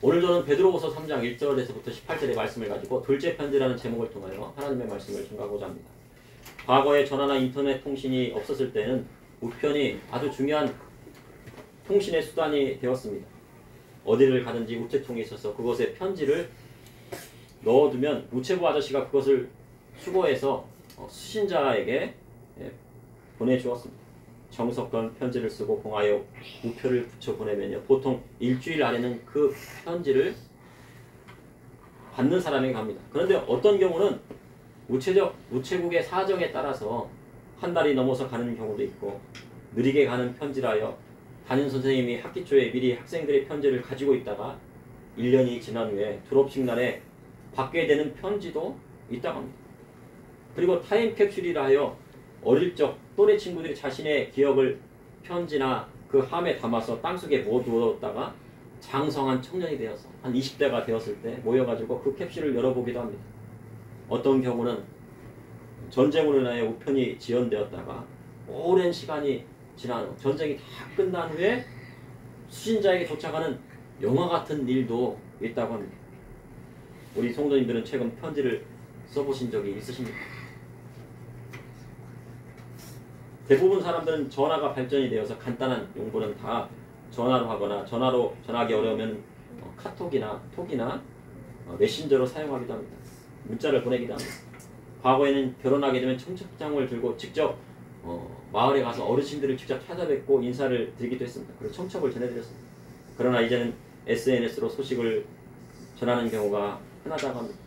오늘 저는 베드로후서 3장 1절에서부터 18절의 말씀을 가지고 둘째 편지라는 제목을 통하여 하나님의 말씀을 전가하고자 합니다. 과거에 전화나 인터넷 통신이 없었을 때는 우편이 아주 중요한 통신의 수단이 되었습니다. 어디를 가든지 우체통이 있어서 그것에 편지를 넣어두면 우체부 아저씨가 그것을 수거해서 수신자에게 보내주었습니다. 정석던 편지를 쓰고 봉하여 우표를 붙여 보내면요, 보통 일주일 안에는 그 편지를 받는 사람에게 갑니다. 그런데 어떤 경우는 우체국의 사정에 따라서 한 달이 넘어서 가는 경우도 있고, 느리게 가는 편지라여 담임 선생님이 학기 초에 미리 학생들의 편지를 가지고 있다가 1년이 지난 후에 졸업식 날에 받게 되는 편지도 있다고 합니다. 그리고 타임캡슐이라 하여 어릴 적 또래 친구들이 자신의 기억을 편지나 그 함에 담아서 땅속에 모아두었다가 장성한 청년이 되어서 한 20대가 되었을 때 모여가지고 그 캡슐을 열어보기도 합니다. 어떤 경우는 전쟁으로 인하여 우편이 지연되었다가 오랜 시간이 지난 후 전쟁이 다 끝난 후에 수신자에게 도착하는 영화 같은 일도 있다고 합니다. 우리 성도님들은 최근 편지를 써보신 적이 있으십니까? 대부분 사람들은 전화가 발전이 되어서 간단한 용도는 다 전화로 하거나 전화로 전화하기 어려우면 카톡이나 톡이나 메신저로 사용하기도 합니다. 문자를 보내기도 합니다. 과거에는 결혼하게 되면 청첩장을 들고 직접 마을에 가서 어르신들을 직접 찾아뵙고 인사를 드리기도 했습니다. 그리고 청첩을 전해드렸습니다. 그러나 이제는 SNS로 소식을 전하는 경우가 흔하다고 합니다.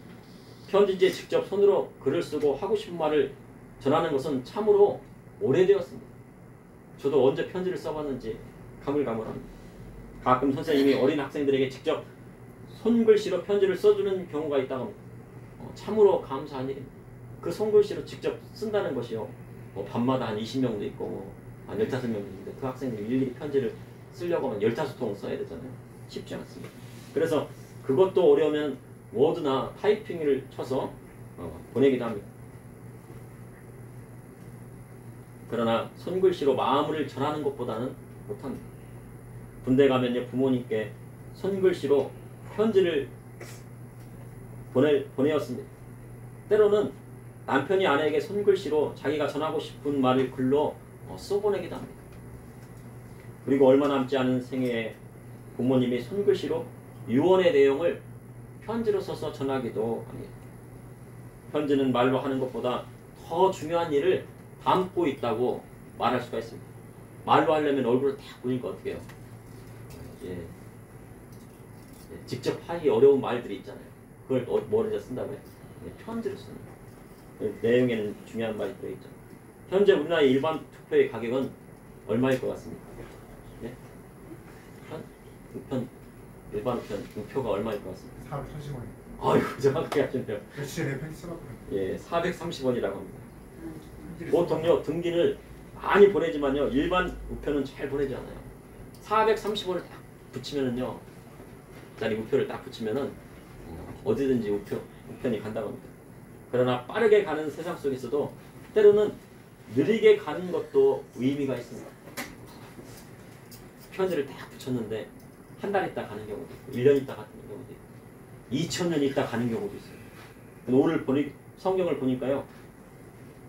편지지에 직접 손으로 글을 쓰고 하고 싶은 말을 전하는 것은 참으로 오래되었습니다. 저도 언제 편지를 써봤는지 가물가물합니다. 가끔 선생님이 어린 학생들에게 직접 손글씨로 편지를 써주는 경우가 있다고 합니다. 참으로 감사한 일입니다. 그 손글씨로 직접 쓴다는 것이요, 밤마다 한 20명도 있고 한 15명도 있는데 그 학생들이 일일이 편지를 쓰려고 하면 15통 써야 되잖아요. 쉽지 않습니다. 그래서 그것도 어려우면 워드나 타이핑을 쳐서 보내기도 합니다. 그러나 손글씨로 마음을 전하는 것보다는 못합니다. 군대 가면요, 부모님께 손글씨로 편지를 보내었습니다. 때로는 남편이 아내에게 손글씨로 자기가 전하고 싶은 말을 글로 써보내기도 합니다. 그리고 얼마 남지 않은 생애에 부모님이 손글씨로 유언의 내용을 편지로 써서 전하기도 합니다. 편지는 말로 하는 것보다 더 중요한 일을 담고 있다고 말할 수가 있습니다. 말로 하려면 얼굴을 딱 보니까 어떻게 해요? 직접 하기 어려운 말들이 있잖아요. 그걸 뭐를 쓴다고 해요? 편지로 쓰는 거예요. 내용에는 중요한 말이 들어있죠. 현재 우리나라의 일반 투표의 가격은 얼마일 것 같습니까? 네? 일반 우표가 얼마일 것 같습니까? 430원. 아이고, 정확하게 하셨네요. 며칠 전에 편지 써봤거든요. 예, 430원이라고 합니다. 보통요, 등기를 많이 보내지만요, 일반 우표는 잘 보내지 않아요. 430원을 딱 붙이면은요, 짜리 우표를 딱 붙이면은 어디든지 우편이 간다고 합니다. 그러나 빠르게 가는 세상 속에서도 때로는 느리게 가는 것도 의미가 있습니다. 편지를 딱 붙였는데 한 달 있다 가는 경우도 있고 1년 있다 가는 경우도 있고 2000년 있다 가는 경우도 있어요. 오늘 성경을 보니까요,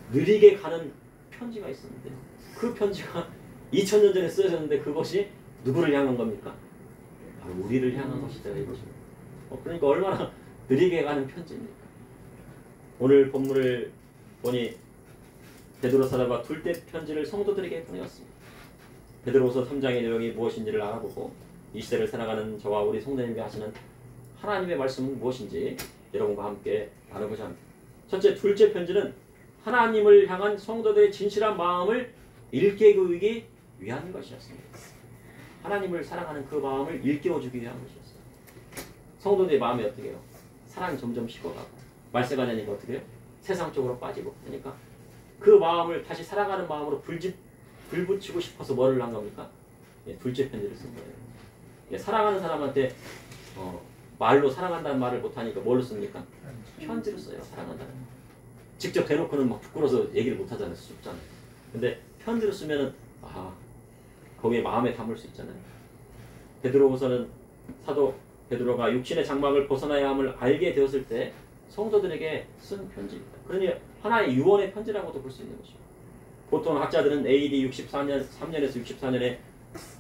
느리게 가는 편지가 있었는데 그 편지가 2000년 전에 쓰여졌는데 그것이 누구를 향한 겁니까? 바로 우리를 향한 것이다 이것입니다. 그러니까 얼마나 느리게 가는 편지입니까? 오늘 본문을 보니 베드로 사도가 둘째 편지를 성도들에게 보내었습니다. 베드로후서 3장의 내용이 무엇인지를 알아보고 이 시대를 살아가는 저와 우리 성도님께 하시는 하나님의 말씀은 무엇인지 여러분과 함께 나눠보자 합니다. 첫째, 둘째 편지는 하나님을 향한 성도들의 진실한 마음을 일깨우기 위한 것이었습니다. 하나님을 사랑하는 그 마음을 일깨워주기 위한 것이었어요. 성도들의 마음이 어떻게 해요? 사랑이 점점 식어가고 말세가 되니까 어떻게 해요? 세상 쪽으로 빠지고 그러니까 그 마음을 다시 사랑하는 마음으로 불붙이고 싶어서 뭐를 한 겁니까? 둘째 편지를 쓴 거예요. 사랑하는 사람한테 말로 사랑한다는 말을 못하니까 뭘로 씁니까? 편지로 써요. 사랑한다는 말. 직접 대놓고는 막 부끄러워서 얘기를 못하잖아요. 쑥잖아요. 근데 편지로 쓰면은 거기에 마음에 담을 수 있잖아요. 베드로후서는 사도 베드로가 육신의 장막을 벗어나야 함을 알게 되었을 때 성도들에게 쓴 편지입니다. 그러니 하나의 유언의 편지라고도 볼 수 있는 것입니다. 보통 학자들은 AD 3년에서 64년에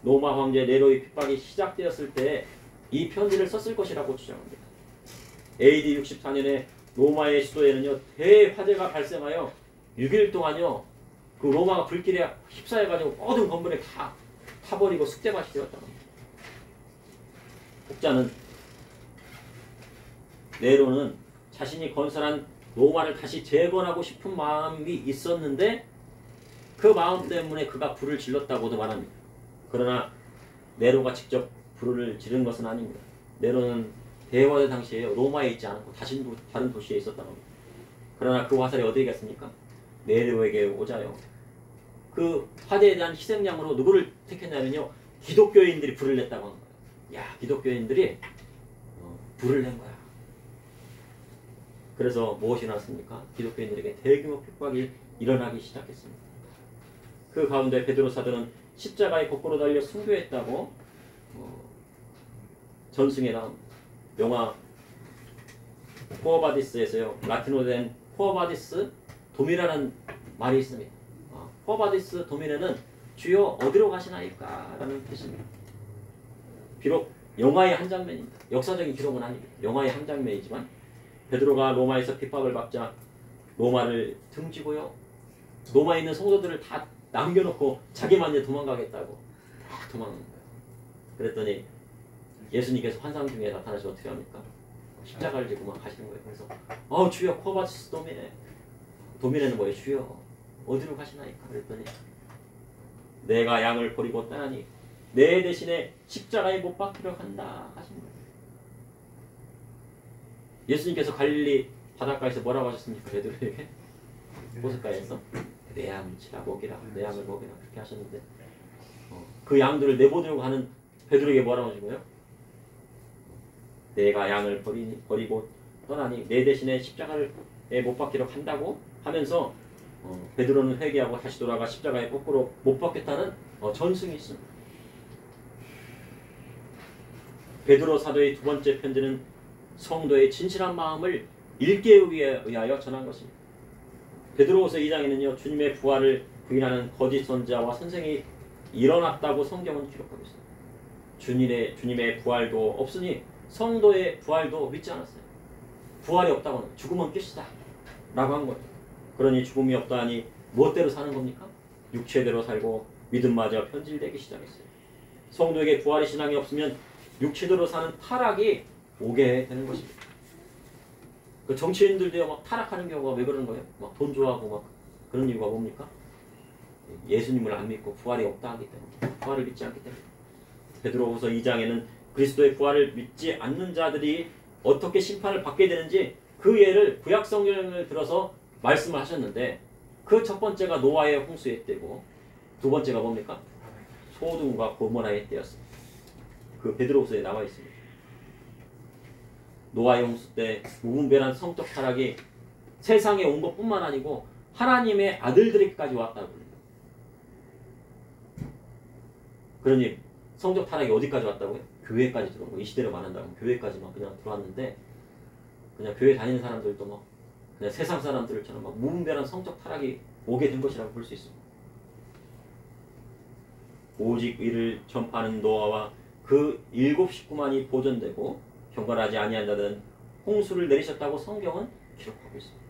로마 황제 네로의 핍박이 시작되었을 때 이 편지를 썼을 것이라고 주장합니다. AD 64년에 로마의 수도에는요 대화재가 발생하여 6일 동안요 그 로마가 불길에 휩싸여가지고 모든 건물에 다 타버리고 쑥대밭이 되었다고 합니다. 혹자는 네로는 자신이 건설한 로마를 다시 재건하고 싶은 마음이 있었는데 그 마음 때문에 그가 불을 질렀다고도 말합니다. 그러나 네로가 직접 불을 지른 것은 아닙니다. 네로는 대화대 당시에 로마에 있지 않고 다른 도시에 있었다고 합니다. 그러나 그 화살이 어디에 갔습니까? 네로에게 오자요. 그 화재에 대한 희생양으로 누구를 택했냐면요. 기독교인들이 불을 냈다고 하는 거예요. 야, 기독교인들이 불을 낸 거야. 그래서 무엇이 났습니까? 기독교인들에게 대규모 핍박이 일어나기 시작했습니다. 그 가운데 베드로 사도는 십자가에 거꾸로 달려 순교했다고 전승에 나온 영화 코어바디스에서요. 라틴어로 된 코어바디스 도미라는 말이 있습니다. 코어바디스 도미네는 주여 어디로 가시나이까? 라는 뜻입니다. 비록 영화의 한 장면입니다. 역사적인 기록은 아닙니다. 영화의 한 장면이지만 베드로가 로마에서 핍박을 받자 로마를 등지고요. 로마에 있는 성도들을 다 남겨놓고 자기만 이제 도망가겠다고 다 도망간 거예요. 그랬더니 예수님께서 환상 중에 나타나셔서 어떻게 합니까? 십자가를 지고 막 가시는 거예요. 그래서 주여 코바디스 도미네. 도미네는 뭐예요? 주여 어디로 가시나이까? 그랬더니 내가 양을 버리고 떠나니 내 대신에 십자가에 못 박히려 한다 하신 거예요. 예수님께서 갈릴리 바닷가에서 뭐라고 하셨습니까? 베드로에게? 호숫가에서 내 양을 치라 먹이라 내 양을 먹이라 그렇게 하셨는데 그 양들을 내보내려고 하는 베드로에게 뭐라고 하신 거예요? 내가 양을 버리고 떠나니 내 대신에 십자가에 못 박히려 한다고 하면서 베드로는 회개하고 다시 돌아가 십자가에 거꾸로 못 박겠다는 전승이 있습니다. 베드로 사도의 두 번째 편지는 성도의 진실한 마음을 일깨우기 위하여 전한 것입니다. 베드로후서 2장에는요. 주님의 부활을 부인하는 거짓 선지자와 선생이 일어났다고 성경은 기록하고 있습니다. 주님의 부활도 없으니 성도의 부활도 믿지 않았어요. 부활이 없다고 하는 죽음은 끝이다 라고 한 거예요. 그러니 죽음이 없다 하니 무엇대로 사는 겁니까? 육체대로 살고 믿음마저 편질되기 시작했어요. 성도에게 부활의 신앙이 없으면 육체대로 사는 타락이 오게 되는 것입니다. 그 정치인들도요, 막 타락하는 경우가 왜 그러는 거예요? 막 돈 좋아하고 막 그런 이유가 뭡니까? 예수님을 안 믿고 부활이 없다 하기 때문에, 부활을 믿지 않기 때문에. 베드로후서 2장에는 그리스도의 부활을 믿지 않는 자들이 어떻게 심판을 받게 되는지 그 예를 구약 성경을 들어서 말씀을 하셨는데 그 첫 번째가 노아의 홍수의 때고 두 번째가 뭡니까? 소돔과 고모라의 때였습니다. 그 베드로후서에 나와 있습니다. 노아의 홍수 때 무분별한 성적 타락이 세상에 온 것뿐만 아니고 하나님의 아들들에게까지 왔다고 합니다. 그러니 성적 타락이 어디까지 왔다고요? 교회까지 들어온 거. 이 시대로 말한다면 교회까지만 그냥 들어왔는데 그냥 교회 다니는 사람들도 막 그냥 세상 사람들처럼 막 무분별한 성적 타락이 오게 된 것이라고 볼 수 있습니다. 오직 의를 전파하는 노아와 그 7 식구만이 보존되고 경건하지 아니한 자들은 홍수를 내리셨다고 성경은 기록하고 있습니다.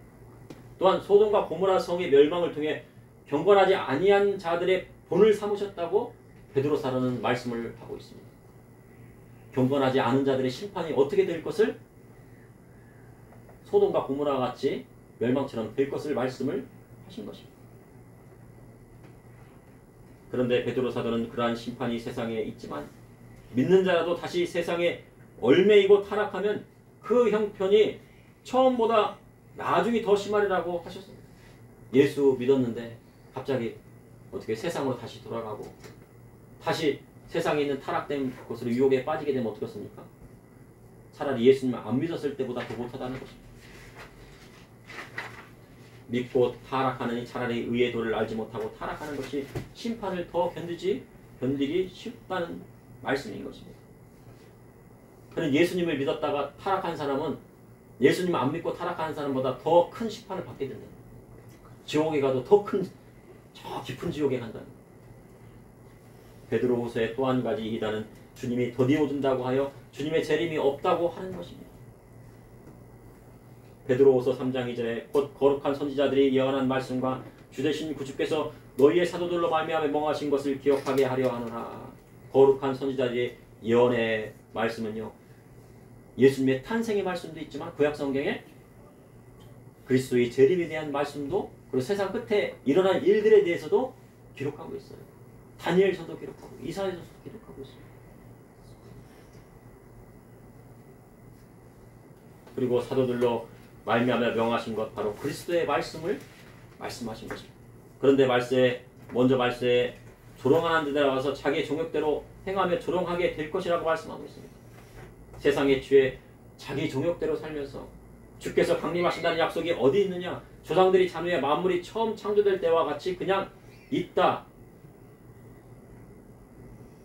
또한 소돔과 고모라 성의 멸망을 통해 경건하지 아니한 자들의 본을 삼으셨다고 베드로 사도는 말씀을 하고 있습니다. 경건하지 않은 자들의 심판이 어떻게 될 것을 소돔과 고모라와 같이 멸망처럼 될 것을 말씀을 하신 것입니다. 그런데 베드로 사도는 그러한 심판이 세상에 있지만 믿는 자라도 다시 세상에 얼매이고 타락하면 그 형편이 처음보다 나중에 더 심하리라고 하셨습니다. 예수 믿었는데 갑자기 어떻게 세상으로 다시 돌아가고 다시 세상에 있는 타락된 것으로 유혹에 빠지게 되면 어떻겠습니까? 차라리 예수님을 안 믿었을 때보다 더 못하다는 것입니다. 믿고 타락하느니 차라리 의의 도를 알지 못하고 타락하는 것이 심판을 더 견디기 쉽다는 말씀인 것입니다. 그는 예수님을 믿었다가 타락한 사람은 예수님 안 믿고 타락하는 사람보다 더 큰 심판을 받게 된다. 지옥에 가도 더 큰, 저 깊은 지옥에 간다. 베드로후서의 또 한 가지 이기다는 주님이 더디어준다고 하여 주님의 재림이 없다고 하는 것입니다. 베드로후서 3장 2절에 곧 거룩한 선지자들이 예언한 말씀과 주되신 구주께서 너희의 사도들로 말미암아 명하신 것을 기억하게 하려 하노라. 거룩한 선지자들의 예언의 말씀은요, 예수님의 탄생의 말씀도 있지만 구약 성경에 그리스도의 재림에 대한 말씀도, 그리고 세상 끝에 일어날 일들에 대해서도 기록하고 있어요. 다니엘서도 기록하고 이사야서도 기록하고 있어요. 그리고 사도들로 말미암아 명하신 것, 바로 그리스도의 말씀을 말씀하신 것입니다. 그런데 먼저 말세에 조롱하는 데 들어가서 자기의 종욕대로 행하며 조롱하게 될 것이라고 말씀하고 있습니다. 세상에 취해 자기 종욕대로 살면서 주께서 강림하신다는 약속이 어디 있느냐? 조상들이 잔후에 만물이 처음 창조될 때와 같이 그냥 있다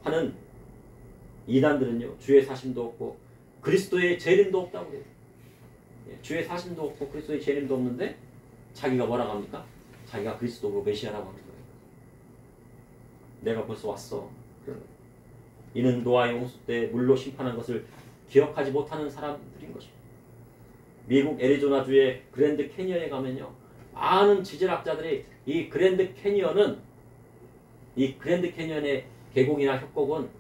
하는 이단들은요, 주의 사심도 없고 그리스도의 재림도 없다고 해요. 주의 사심도 없고 그리스도의 재림도 없는데 자기가 뭐라고 합니까? 자기가 그리스도고 메시아라고 하는 거예요. 내가 벌써 왔어. 이는 노아의 홍수 때 물로 심판한 것을 기억하지 못하는 사람들인 것입니다. 미국 애리조나주의 그랜드 캐니언에 가면요, 많은 지질학자들이 이 그랜드 캐니언의 계곡이나 협곡은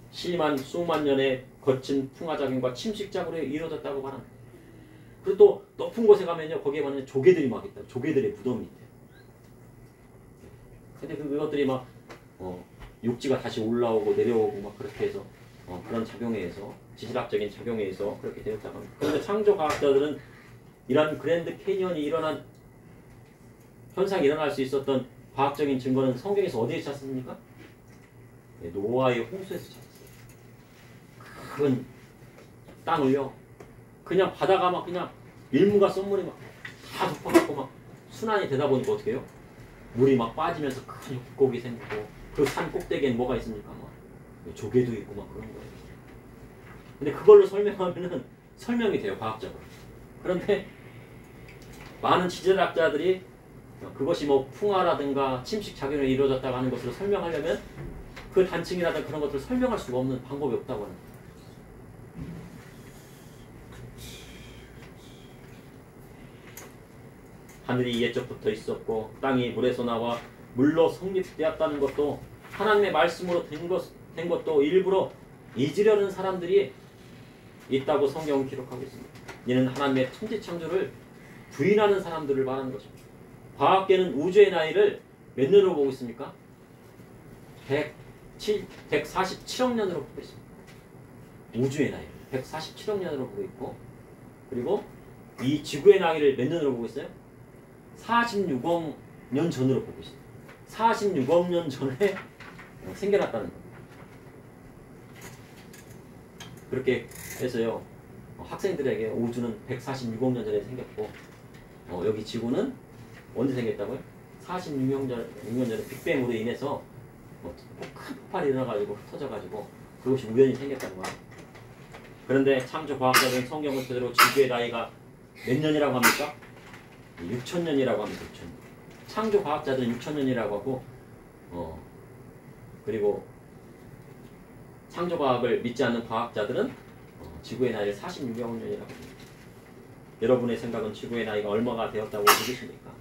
심한 수만 년의 거친 풍화작용과 침식작으로 이루어졌다고 말합니다. 그리고 또 높은 곳에 가면요, 거기에 보면 조개들이 막 있다. 조개들의 무덤이 있대요. 근데 그것들이 막 육지가 다시 올라오고 내려오고 막 그렇게 해서 그런 작용에 의해서, 지질학적인 작용에 의해서 그렇게 되었다고 합니다. 그런데 창조과학자들은 이런 그랜드 캐니언이 일어난 현상이 일어날 수 있었던 과학적인 증거는 성경에서 어디에 찾습니까? 노아의 홍수에서 찾았어요. 큰 땅을요, 그냥 바다가 막 그냥 일무가 썸물이 막 다 덮어갖고 막 순환이 되다 보니까 어떻게 해요? 물이 막 빠지면서 큰 협곡이 생기고, 그 산 꼭대기엔 뭐가 있습니까? 막 조개도 있고 막 그런 거예요. 근데 그걸로 설명하면은 설명이 돼요, 과학적으로. 그런데 많은 지질학자들이 그것이 뭐 풍화라든가 침식 작용으로 이루어졌다고 하는 것으로 설명하려면 그 단층이라든가 그런 것들을 설명할 수가 없는 방법이 없다고 하는 거예요. 하늘이 옛적부터 있었고 땅이 물에서 나와 물로 성립되었다는 것도 하나님의 말씀으로 된 것도 일부러 잊으려는 사람들이 있다고 성경은 기록하고 있습니다. 이는 하나님의 천지창조를 부인하는 사람들을 말하는 것입니다. 과학계는 우주의 나이를 몇 년으로 보고 있습니까? 147억 년으로 보고 있습니다. 우주의 나이를 147억 년으로 보고 있고, 그리고 이 지구의 나이를 몇 년으로 보고 있어요? 46억 년 전으로 보고 있습니다. 46억 년 전에 생겨났다는 겁니다. 그렇게 해서요, 학생들에게 우주는 146억 년 전에 생겼고, 여기 지구는 언제 생겼다고요? 46년 전에 빅뱅으로 인해서 큰 폭발이 일어나가지고 흩어져가지고 그것이 우연히 생겼다는 거야. 그런데 창조 과학자들은 성경을 그대로 지구의 나이가 몇 년이라고 합니까? 6천년이라고 합니다. 6천년. 창조 과학자들은 6천년이라고 하고, 그리고 창조 과학을 믿지 않는 과학자들은 지구의 나이를 46억 년이라고 합니다. 여러분의 생각은 지구의 나이가 얼마가 되었다고 믿으십니까?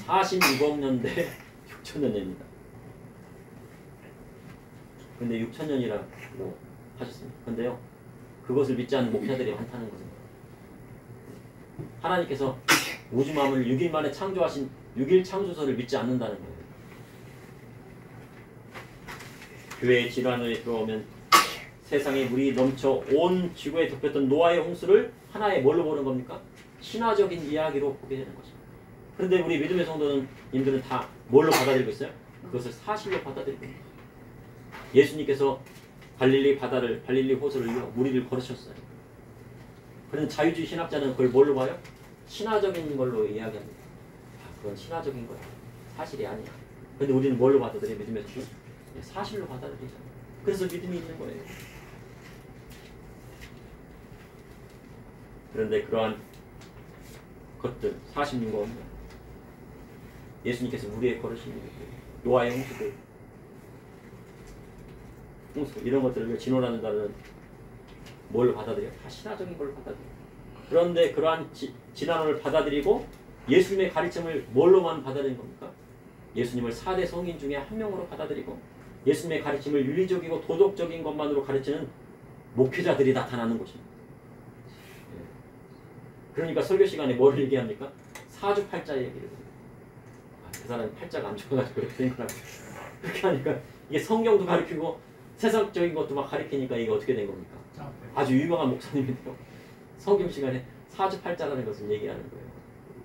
46억 년 대 6천여 년입니다. 근데 6천년이라고 하셨습니다. 근데요, 그것을 믿지 않는 목사들이 많다는 것입니다. 하나님께서 우주 만물을 6일 만에 창조하신 6일 창조설을 믿지 않는다는 거예요. 교회의 질환을 들어오면 세상에 물이 넘쳐 온 지구에 덮였던 노아의 홍수를 하나의 뭘로 보는 겁니까? 신화적인 이야기로 보게 되는 것입니다. 그런데 우리 믿음의 성도님들은 다 뭘로 받아들이고 있어요? 그것을 사실로 받아들이고 있습니다. 예수님께서 갈릴리 호수를요, 무리를 걸으셨어요. 그런데 자유주의 신학자는 그걸 뭘로 봐요? 신화적인 걸로 이야기합니다. 그건 신화적인 거야. 사실이 아니야. 근데 우리는 뭘로 받아들여요? 믿음의 성도? 사실로 받아들이잖아요. 그래서 믿음이 있는 거예요. 그런데 그러한 것들 46권 예수님께서 우리의 걸으신 노아의 홍수 이런 것들을 진노라는 단어는 뭘 받아들여? 다 신화적인 걸 받아들여. 그런데 그러한 진화론을 받아들이고 예수님의 가르침을 뭘로만 받아들인 겁니까? 예수님을 4대 성인 중에 한 명으로 받아들이고 예수님의 가르침을 윤리적이고 도덕적인 것만으로 가르치는 목회자들이 나타나는 것입니다. 그러니까 설교 시간에 뭘 얘기합니까? 사주팔자 얘기를 합니다. 그 사람이 팔자가 안 좋아가지고 그렇게 된 거라고. 그렇게 하니까 이게 성경도 가르치고 세상적인 것도 막 가르치니까 이게 어떻게 된 겁니까? 아주 유명한 목사님인데요. 성경 시간에 사주팔자라는 것을 얘기하는 거예요.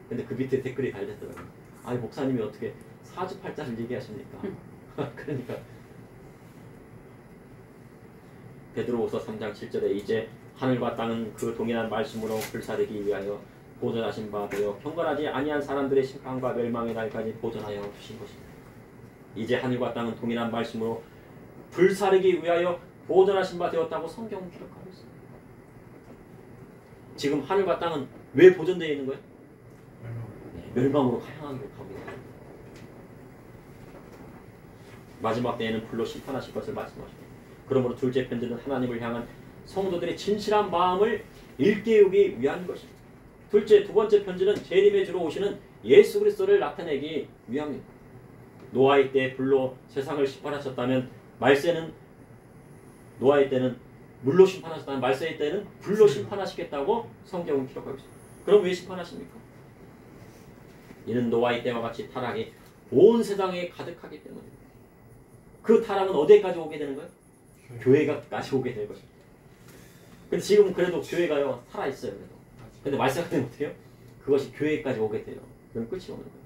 근데 그 밑에 댓글이 달렸더라고요. 아니 목사님이 어떻게 사주팔자를 얘기하십니까? 그러니까 베드로후서 3장 7절에 이제 하늘과 땅은 그 동일한 말씀으로 불사르기 위하여 보존하신 바 되어 경건하지 아니한 사람들의 심판과 멸망의 날까지 보존하여 두신 것입니다. 이제 하늘과 땅은 동일한 말씀으로 불사르기 위하여 보존하신 바 되었다고 성경은 기록하고 있습니다. 지금 하늘과 땅은 왜 보존되어 있는 거예요? 멸망으로 가고 있습니다. 마지막 때에는 불로 심판하실 것을 말씀하십니다. 그러므로 둘째 편지는 하나님을 향한 성도들의 진실한 마음을 일깨우기 위한 것입니다. 두 번째 편지는 재림의 주로 오시는 예수 그리스도를 나타내기 위함입니다. 노아의 때 불로 세상을 심판하셨다면 노아의 때는 물로 심판하셨다면 말세의 때는 불로 심판하시겠다고 성경은 기록하고 있습니다. 그럼 왜 심판하십니까? 이는 노아의 때와 같이 타락이 온 세상에 가득하기 때문입니다. 그 타락은 어디까지 오게 되는 거예요? 교회가까지 오게 될 것입니다. 근데 지금 그래도 교회가요 살아있어요. 그래도. 근데 말세가 되면 어떻게 해요? 그것이 교회까지 오게 돼요. 그럼 끝이 오는 거예요.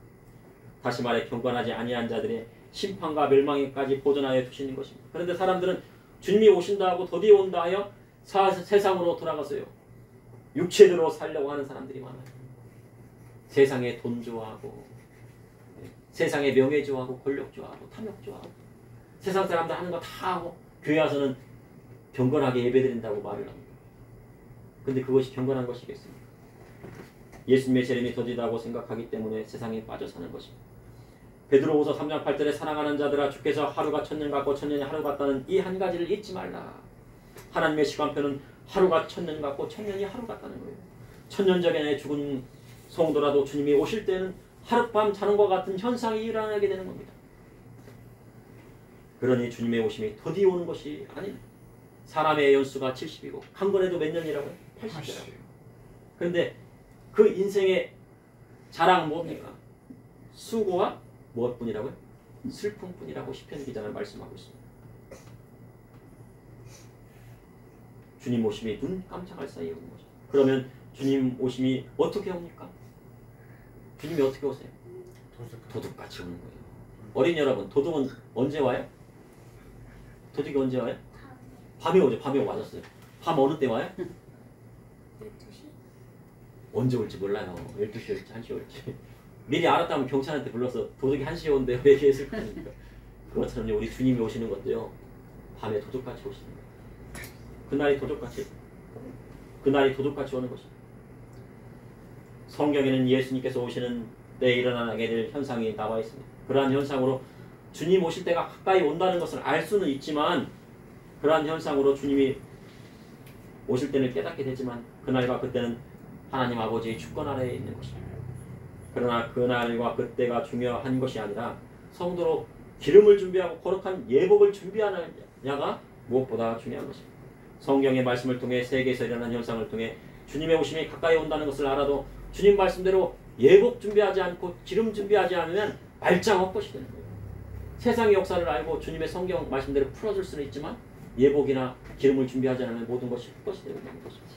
다시 말해 경건하지 아니한 자들의 심판과 멸망에까지 보존하여 두시는 것입니다. 그런데 사람들은 주님이 오신다 하고 더디에 온다 하여 세상으로 돌아가서요. 육체대로 살려고 하는 사람들이 많아요. 세상에 돈 좋아하고 세상에 명예 좋아하고 권력 좋아하고 탐욕 좋아하고 세상 사람들 하는 거 다 하고 교회 와서는 경건하게 예배드린다고 말을 합니다. 근데 그것이 경건한 것이겠습니까? 예수님의 재림이 더디다고 생각하기 때문에 세상에 빠져 사는 것입니다. 베드로후서 3장 8절에 사랑하는 자들아 주께서 하루가 천년 같고 천년이 하루 같다는 이 한 가지를 잊지 말라. 하나님의 시간표는 하루가 천년 같고 천년이 하루 같다는 거예요. 천년 전에 죽은 성도라도 주님이 오실 때는 하룻밤 자는 것 같은 현상이 일어나게 되는 겁니다. 그러니 주님의 오심이 더디 오는 것이 아닙니다. 사람의 연수가 70이고 한 번에도 몇 년이라고요? 80이라고요. 그런데 그 인생의 자랑은 뭡니까? 수고와 무엇뿐이라고요? 슬픔뿐이라고 시편 기자는 말씀하고 있습니다. 주님 오심이 눈 깜짝할 사이에 오는 거죠. 그러면 주님 오심이 어떻게 옵니까? 주님이 어떻게 오세요? 도둑같이 오는 거예요. 어린 여러분, 도둑은 언제 와요? 도둑이 언제 와요? 밤에 오죠. 밤에 맞았어요. 밤 어느 때 와요? 12시? 언제 올지 몰라요. 12시 올지 1시 올지. 미리 알았다면 경찰한테 불러서 도둑이 1시에 온대요. 얘기했을 거니까. 그것처럼 우리 주님이 오시는 것도요. 밤에 도둑같이 오시는 거예요. 그날이 도둑같이 오는 것입니다. 성경에는 예수님께서 오시는 때에 일어나게 될 현상이 나와 있습니다. 그러한 현상으로 주님 오실 때가 가까이 온다는 것을 알 수는 있지만 그러한 현상으로 주님이 오실 때는 깨닫게 되지만 그날과 그때는 하나님 아버지의 주권 아래에 있는 것입니다. 그러나 그날과 그때가 중요한 것이 아니라 성도로 기름을 준비하고 거룩한 예복을 준비하는 자가 무엇보다 중요한 것입니다. 성경의 말씀을 통해 세계에서 일어난 현상을 통해 주님의 오심이 가까이 온다는 것을 알아도 주님 말씀대로 예복 준비하지 않고 기름 준비하지 않으면 말짱 헛것이 되는 거예요. 세상의 역사를 알고 주님의 성경 말씀대로 풀어줄 수는 있지만 예복이나 기름을 준비하지 않으면 모든 것이 헛것이 되는 것입니다.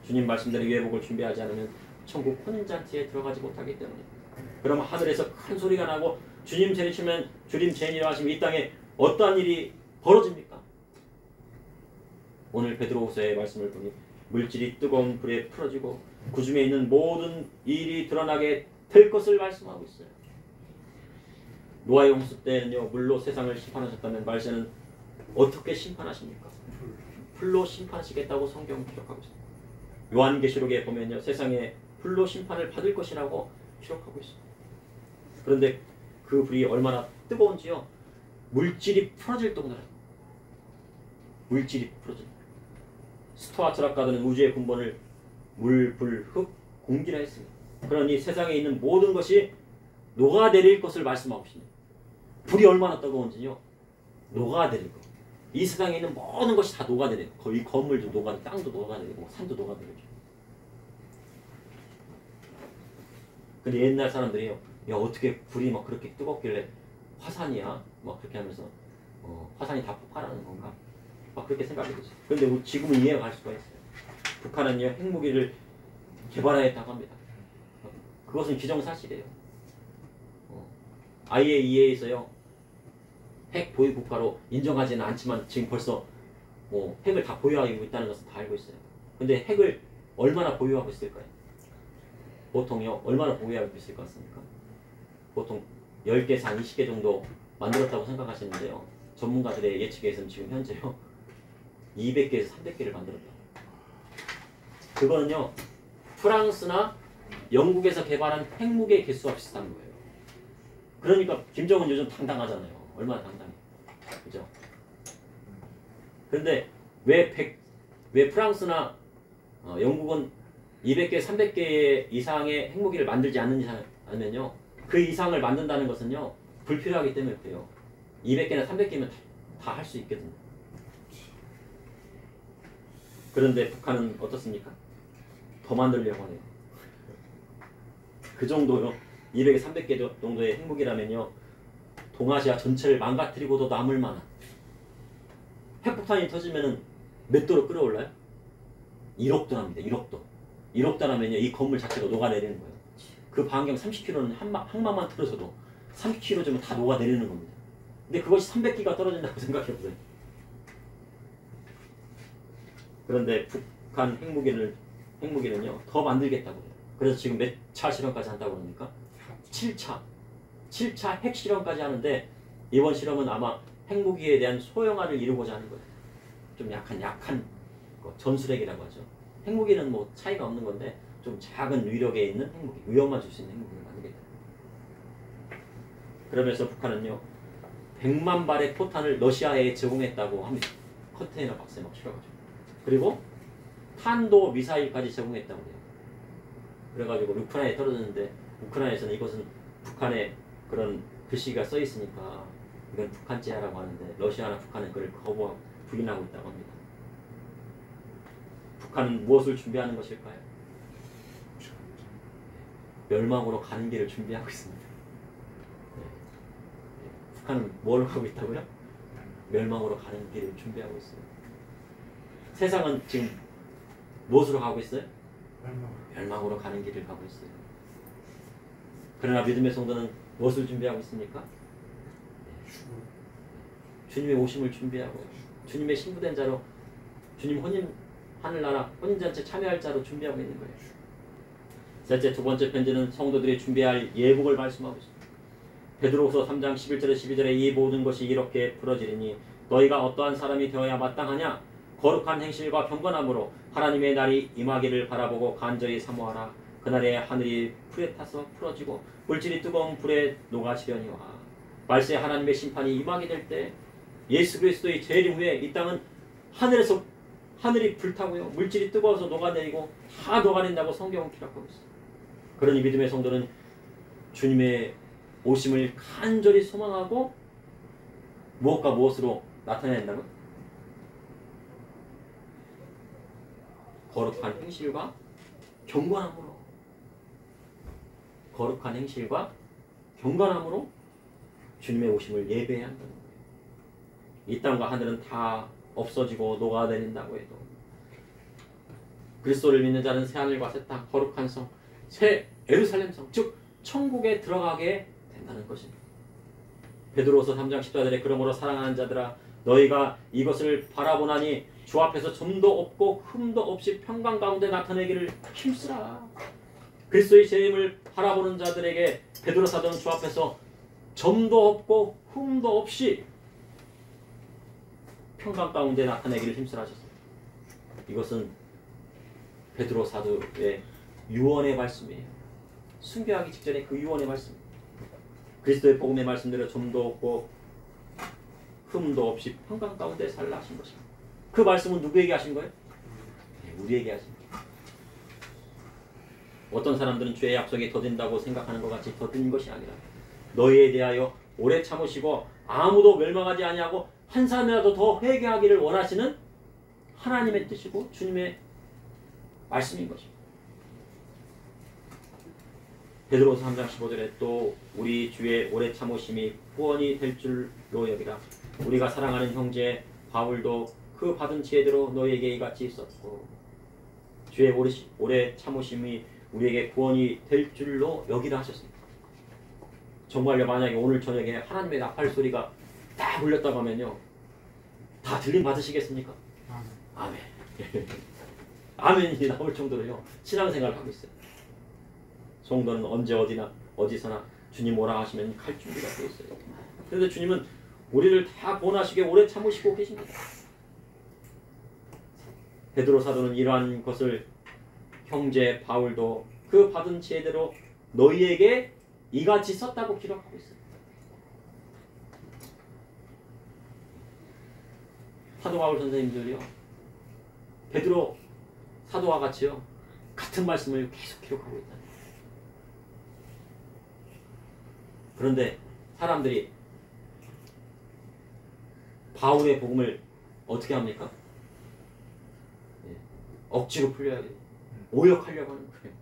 주님 말씀대로 예복을 준비하지 않으면 천국 혼인잔치에 들어가지 못하기 때문입니다. 그러면 하늘에서 큰 소리가 나고 주님 재림하시면 주님 재림하시면 이 땅에 어떠한 일이 벌어집니까? 오늘 베드로후서의 말씀을 보니 물질이 뜨거운 불에 풀어지고 그 중에 있는 모든 일이 드러나게 될 것을 말씀하고 있어요. 노아의 홍수 때는요 물로 세상을 심판하셨다면 말세는 어떻게 심판하십니까? 불로 심판하시겠다고 성경은 기록하고 있습니다. 요한계시록에 보면요, 세상에 불로 심판을 받을 것이라고 기록하고 있습니다. 그런데 그 불이 얼마나 뜨거운지요, 물질이 풀어질 정도라. 물질이 풀어질. 스토아 철학가들은 우주의 근본을 물, 불, 흙, 공기라 했습니다. 그러니 세상에 있는 모든 것이 녹아내릴 것을 말씀하고 있습니다. 불이 얼마나 뜨거운지요, 녹아내릴 것. 이 세상에 있는 모든 것이 다 녹아내리고, 거의 건물도 녹아내리고, 땅도 녹아내리고, 산도 녹아내리죠. 근데 옛날 사람들이요, 야 어떻게 불이 막 그렇게 뜨겁길래 화산이야? 막 그렇게 하면서 화산이 다 폭발하는 건가? 막 그렇게 생각했어요. 그런데 지금은 이해가 갈 수가 있어요. 북한은요, 핵무기를 개발하였다고 합니다. 그것은 기정사실이에요. IAEA에서요, 핵 보유 국가로 인정하지는 않지만 지금 벌써 핵을 다 보유하고 있다는 것은 다 알고 있어요. 근데 핵을 얼마나 보유하고 있을까요? 보통요, 얼마나 보유하고 있을 것 같습니까? 보통 10개에서 한 20개 정도 만들었다고 생각하시는데요, 전문가들의 예측에 의해서는 지금 현재요 200개에서 300개를 만들었다. 그거는요, 프랑스나 영국에서 개발한 핵무기의 개수와 비슷한 거예요. 그러니까 김정은 요즘 당당하잖아요. 얼마나 당당해. 그죠? 근데 왜 프랑스나 영국은 200개, 300개 이상의 핵무기를 만들지 않느냐면요, 그 이상을 만든다는 것은요, 불필요하기 때문에 그래요. 200개나 300개면 다 할 수 있거든요. 그런데 북한은 어떻습니까? 더 만들려고 하네요. 그 정도요, 200개, 300개 정도의 핵무기라면요, 동아시아 전체를 망가뜨리고도 남을 만한. 핵폭탄이 터지면은 몇 도로 끌어올라요? 1억 도랍니다. 1억 도. 1억 도라면요, 이 건물 자체가 녹아내리는 거예요. 그 반경 30km는 항만만 틀어져도 30km 다 녹아내리는 겁니다. 근데 그것이 300기가 떨어진다고 생각해보세요. 그런데 북한 핵무기는요, 더 만들겠다고 해요. 그래서 지금 몇 차 실험까지 한다고 그럽니까? 7차. 7차 핵 실험까지 하는데, 이번 실험은 아마 핵무기에 대한 소형화를 이루고자 하는 거예요. 좀 약한 전술핵이라고 하죠. 핵무기는 뭐 차이가 없는 건데, 좀 작은 위력에 있는 핵무기, 위험만 줄 수 있는 핵무기를 만들겠다. 그러면서 북한은요, 100만 발의 포탄을 러시아에 제공했다고 합니다. 컨테이너 박스에 막 실어가지고. 그리고 탄도 미사일까지 제공했다고 해요. 그래가지고 우크라이나에 떨어졌는데, 우크라이나에서는 이것은 북한의 그런 글씨가 써 있으니까 이건 북한제라고 하는데, 러시아나 북한은 그걸 거부하고 부인하고 있다고 합니다. 북한은 무엇을 준비하는 것일까요? 멸망으로 가는 길을 준비하고 있습니다. 네. 북한은 뭘 하고 있다고요? 멸망으로 가는 길을 준비하고 있어요. 세상은 지금 무엇으로 가고 있어요? 멸망으로 가는 길을 가고 있어요. 그러나 믿음의 성도는 무엇을 준비하고 있습니까? 주님의 오심을 준비하고, 주님의 신부된 자로, 주님 하늘나라 혼인잔치 참여할 자로 준비하고 있는 거예요. 셋째, 두 번째 편지는 성도들이 준비할 예복을 말씀하고 있습니다. 베드로후서 3장 11절에 12절에 이 모든 것이 이렇게 부러지리니 너희가 어떠한 사람이 되어야 마땅하냐? 거룩한 행실과 경건함으로 하나님의 날이 임하기를 바라보고 간절히 사모하라. 그날에 하늘이 불에 타서 풀어지고 물질이 뜨거운 불에 녹아지려니와. 말세 하나님의 심판이 임하게 될 때 예수 그리스도의 재림 후에 이 땅은 하늘이 불타고요, 물질이 뜨거워서 녹아내리고 다 녹아낸다고 성경은 기록하고 있어요. 그러니 믿음의 성도는 주님의 오심을 간절히 소망하고 무엇과 무엇으로 나타낸다고? 거룩한 행실과 경건함으로. 거룩한 행실과 경건함으로 주님의 오심을 예배해야 한다는 거예요. 이 땅과 하늘은 다 없어지고 녹아내린다고 해도 그리스도를 믿는 자는 새 하늘과 새 땅, 거룩한 성, 새 예루살렘 성, 즉 천국에 들어가게 된다는 것입니다. 베드로후서 3장 14절에 그러므로 사랑하는 자들아 너희가 이것을 바라보나니 주 앞에서 점도 없고 흠도 없이 평강 가운데 나타내기를 힘쓰라. 그리스도의 재림을 바라보는 자들에게 베드로 사도는 주 앞에서 점도 없고 흠도 없이 평강 가운데 나타내기를 힘쓰라 하셨습니다. 이것은 베드로 사도의 유언의 말씀이에요. 순교하기 직전에 그 유언의 말씀. 그리스도의 복음의 말씀대로 점도 없고 흠도 없이 평강 가운데 살라 하신 것입니다. 그 말씀은 누구에게 하신 거예요? 네, 우리에게 하신 거예요. 어떤 사람들은 죄의 약속이 더딘다고 생각하는 것 같이 더딘 것이 아니라 너희에 대하여 오래 참으시고 아무도 멸망하지 아니하고 한 사람이라도 더 회개하기를 원하시는 하나님의 뜻이고 주님의 말씀인 것입니다. 베드로서 3장 15절에 또 우리 주의 오래 참으심이 후원이 될 줄로 여기라. 우리가 사랑하는 형제 바울도 그 받은 지혜대로 너희에게 이같이 있었고 주의 오래 참으심이 우리에게 구원이 될 줄로 여기라 하셨습니다. 정말요, 만약에 오늘 저녁에 하나님의 나팔 소리가 딱 울렸다고 하면요, 다 들림 받으시겠습니까? 아멘. 아멘이 나올 정도로요 신앙생활을 하고 있어요. 성도는 언제 어디서나 주님 오라 하시면 갈 준비가 되어 있어요. 그런데 주님은 우리를 다 구원하시게 오래 참으시고 계십니다. 베드로 사도는 이러한 것을 형제 바울도 그 받은 지혜대로 너희에게 이같이 썼다고 기록하고 있어요. 사도 바울 선생님들이요, 베드로 사도와 같이요 같은 말씀을 계속 기록하고 있다. 그런데 사람들이 바울의 복음을 어떻게 합니까? 억지로 풀려야 돼요. 오역하려고 하는 거예요.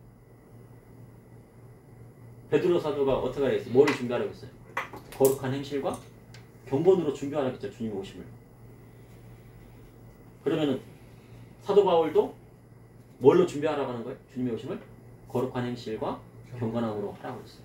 베드로 사도가 어떻게 하겠어요? 뭐를 준비하라고 했어요? 거룩한 행실과 경건으로 준비하라고 했죠. 주님 오심을. 그러면은 사도 바울도 뭘로 준비하라고 하는 거예요? 주님의 오심을? 거룩한 행실과 경건함으로 하라고 했어요.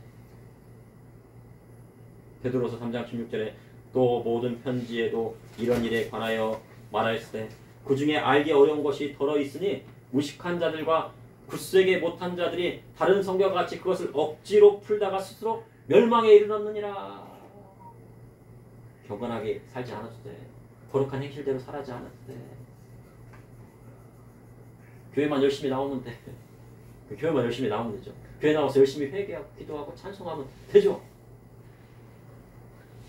베드로서 3장 16절에 또 모든 편지에도 이런 일에 관하여 말하였을 때 그 중에 알기 어려운 것이 덜어 있으니 무식한 자들과 굳세게 못한 자들이 다른 성경과 같이 그것을 억지로 풀다가 스스로 멸망에 이르렀느니라. 경건하게 살지 않아도 돼. 거룩한 행실대로 살아지 않아도 돼. 교회만 열심히 나오면 돼. 교회만 열심히 나오면 되죠. 교회 나와서 열심히 회개하고 기도하고 찬송하면 되죠.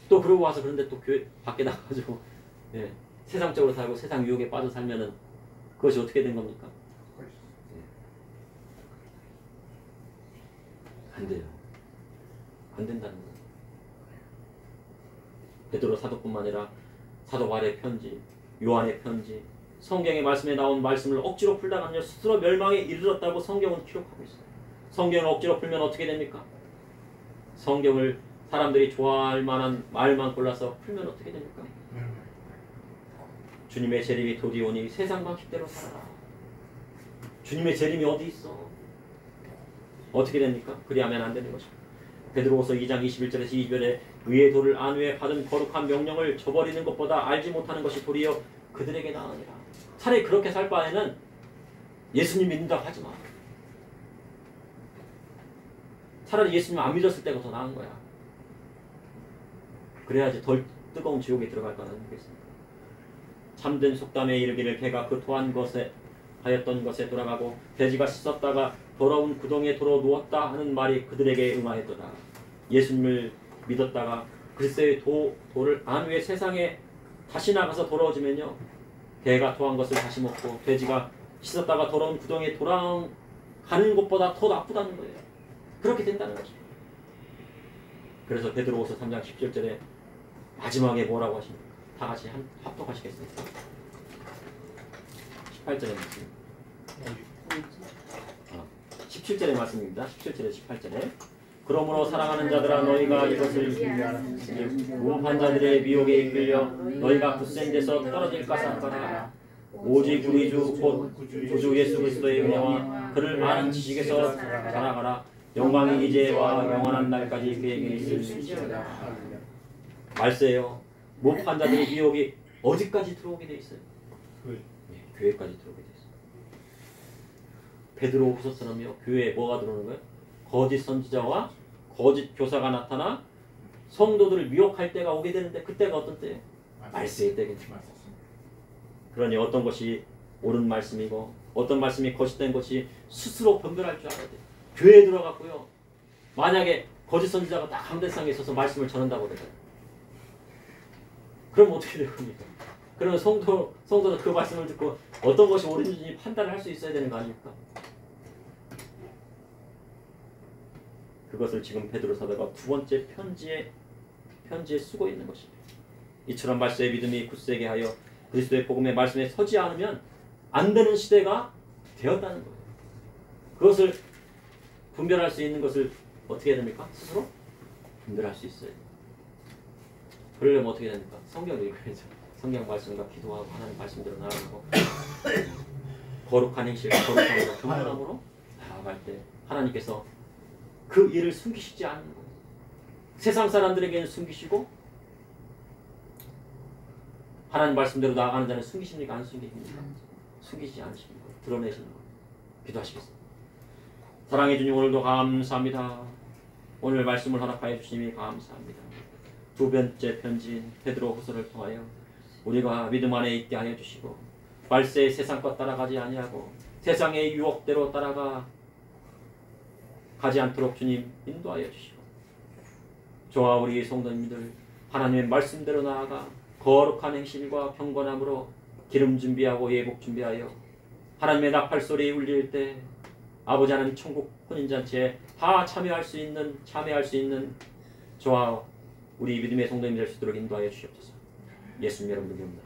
또 그러고 와서 그런데 또 교회 밖에 나가가지고 세상적으로 살고 세상 유혹에 빠져 살면은 그것이 어떻게 된 겁니까? 안 돼요. 안 된다는 거예요. 베드로 사도뿐만 아니라 사도 바울의 편지, 요한의 편지, 성경의 말씀에 나온 말씀을 억지로 풀다가는요 스스로 멸망에 이르렀다고 성경은 기록하고 있어요. 성경을 억지로 풀면 어떻게 됩니까? 성경을 사람들이 좋아할 만한 말만 골라서 풀면 어떻게 됩니까? 주님의 재림이 도디 오니 세상 방식대로 살아라. 주님의 재림이 어디 있어? 어떻게 됩니까? 그리하면 안 되는 것입니다. 베드로후서 2장 21절에서 22절에 의의 도를 안 후에 받은 거룩한 명령을 저버리는 것보다 알지 못하는 것이 도리어 그들에게 나으니라. 차라리 그렇게 살 바에는 예수님 믿는다고 하지 마. 차라리 예수님 안 믿었을 때가 더 나은 거야. 그래야지 덜 뜨거운 지옥에 들어갈 거라는 거겠습니다. 참된 속담에 이르기를 개가 그 토한 것에 하였던 것에 돌아가고 돼지가 씻었다가 더러운 구덩이에 돌아 누웠다 하는 말이 그들에게 응하였더라. 예수님을 믿었다가 글쎄의 도를 안 후에 세상에 다시 나가서 더러워지면요 개가 토한 것을 다시 먹고 돼지가 씻었다가 더러운 구덩이에 돌아가는 것보다 더 나쁘다는 거예요. 그렇게 된다는 거죠. 그래서 베드로후서 3장 17절에 마지막에 뭐라고 하십니까? 다 같이 합독하시겠습니까? 18절의 말씀. 17절의 말씀입니다. 17절에 18절에 그러므로 사랑하는 자들아 너희가 이것을 무법한 자들의 미혹에 이끌려 너희가 굳센 데서 떨어질까 생각하라. 오직 우리 주 곧 구주 예수 그리스도의 은혜와 그를 아는 지식에서 자라가라. 영광이 이제와 영원한 날까지 그에게 있을지어다. 말세요. 무법한 자들의 미혹이 어디까지 들어오게 돼 있어요? 교회까지 들어오게 돼 있어요. 베드로후서처럼요. 교회에 뭐가 들어오는 거예요? 거짓 선지자와 거짓 교사가 나타나 성도들을 미혹할 때가 오게 되는데 그때가 어떤 때예요? 말세의 때겠죠. 그러니 어떤 것이 옳은 말씀이고 어떤 말씀이 거짓된 것이 스스로 분별할 줄 알아야 돼. 교회에 들어갔고요. 만약에 거짓 선지자가 딱 강대상에 있어서 말씀을 전한다고 그래요. 그럼 어떻게 될 겁니까? 그러면 성도는 그 말씀을 듣고 어떤 것이 옳은지 판단을 할 수 있어야 되는 거 아닙니까? 그것을 지금 베드로 사도가 두 번째 편지에 쓰고 있는 것입니다. 이처럼 말씀의 믿음이 굳세게 하여 그리스도의 복음의 말씀에 서지 않으면 안 되는 시대가 되었다는 거예요. 그것을 분별할 수 있는 것을 어떻게 해야 됩니까? 스스로 분별할 수 있어요. 그러려면 어떻게 됩니까? 성경을 읽어야죠. 성경 말씀과 기도하고 하나님 말씀대로 나아가고 거룩한 행실, 거룩함으로 경건함으로 나아갈 때 하나님께서 그 일을 숨기시지 않는 거예요. 세상 사람들에게는 숨기시고 하나님 말씀대로 나아가는 자는 숨기십니까? 안 숨기십니까? 숨기지 않으십니까? 드러내시는 거예요. 기도하시겠습니다. 사랑해 주님, 오늘도 감사합니다. 오늘 말씀을 허락하여 주심이 감사합니다. 두 번째 편지인 베드로 후서를 통하여 우리가 믿음 안에 있게 하여 주시고 말세의 세상과 따라가지 아니하고 세상의 유혹대로 따라가 가지 않도록 주님 인도하여 주시고 저와 우리 성도님들 하나님의 말씀대로 나아가 거룩한 행실과 경건함으로 기름 준비하고 예복 준비하여 하나님의 나팔 소리 울릴 때 아버지 하나님 천국 혼인잔치에 다 참여할 수 있는 저와 우리 믿음의 성도님 될 수 있도록 인도하여 주시옵소서. 예수님 여러분들 기름다.